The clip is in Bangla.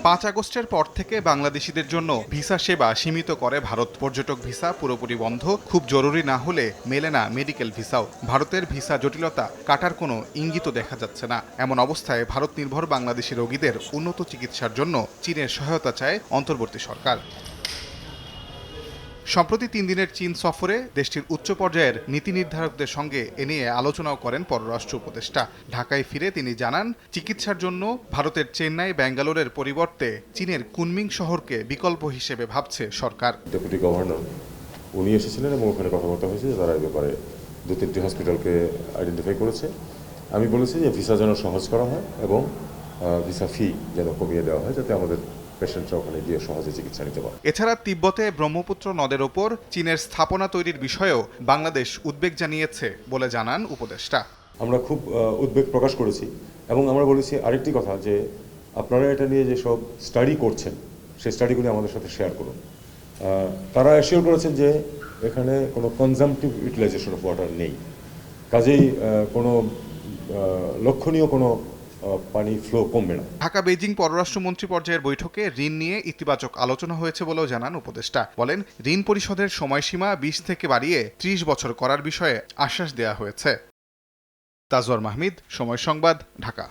5 আগস্টের পর থেকে বাংলাদেশিদের জন্য ভিসা সেবা সীমিত করে ভারত। পর্যটক ভিসা পুরোপুরি বন্ধ, খুব জরুরি না হলে মেলে না মেডিকেল ভিসাও। ভারতের ভিসা জটিলতা কাটার কোনো ইঙ্গিতও দেখা যাচ্ছে না। এমন অবস্থায় ভারত নির্ভর বাংলাদেশি রোগীদের উন্নত চিকিৎসার জন্য চীনের সহায়তা চায় অন্তর্বর্তী সরকার। সম্প্রতি 3 দিনের চীন সফরে দেশটির উচ্চ পর্যায়ের নীতি নির্ধারকদের সঙ্গে এ নিয়ে আলোচনাও করেন পররাষ্ট্র উপদেষ্টা। ঢাকায় ফিরে তিনি জানান, চিকিৎসার জন্য ভারতের চেন্নাই ব্যাঙ্গালোরের পরিবর্তে চীনের কুনমিং শহরকে বিকল্প হিসেবে ভাবছে সরকার। ডেপুটি গভর্নর উনি এসেছিলেন এবং ওখানে কথাবার্তা হয়েছে, তারা এই ব্যাপারে 2-3টি হসপিটালকে আইডেন্টিফাই করেছে। আমি বলেছি যে ভিসা যেন সহজ করা হয় এবং ভিসা ফি যেন কমিয়ে দেওয়া হয়, যাতে আমাদের পেশেন্টরা ওখানে গিয়ে সহজে চিকিৎসা নিতে পারে। এছাড়া তিব্বতে ব্রহ্মপুত্র নদের ওপর চীনের স্থাপনা তৈরির বিষয়েও বাংলাদেশ উদ্বেগ জানিয়েছে বলে জানান উপদেষ্টা। আমরা খুব উদ্বেগ প্রকাশ করেছি এবং আমরা বলেছি আরেকটি কথা, যে আপনারা এটা নিয়ে যেসব স্টাডি করছেন সেই স্টাডিগুলি আমাদের সাথে শেয়ার করুন। তারা অ্যাসিওর করেছেন যে এখানে কোনো কনজাম্পটিভ ইউটিলাইজেশন অফ ওয়াটার নেই, কাজেই কোনো লক্ষণীয় কোনো পানি ফ্লো কমবে না। ঢাকা বেজিং পররাষ্ট্রমন্ত্রী পর্যায়ের বৈঠকে ঋণ নিয়ে ইতিবাচক আলোচনা হয়েছে বলেও জানান উপদেষ্টা। বলেন, ঋণ পরিশোধের সময়সীমা 20 থেকে বাড়িয়ে 30 বছর করার বিষয়ে আশ্বাস দেওয়া হয়েছে। তাজওয়ার মাহমিদ, সময় সংবাদ, ঢাকা।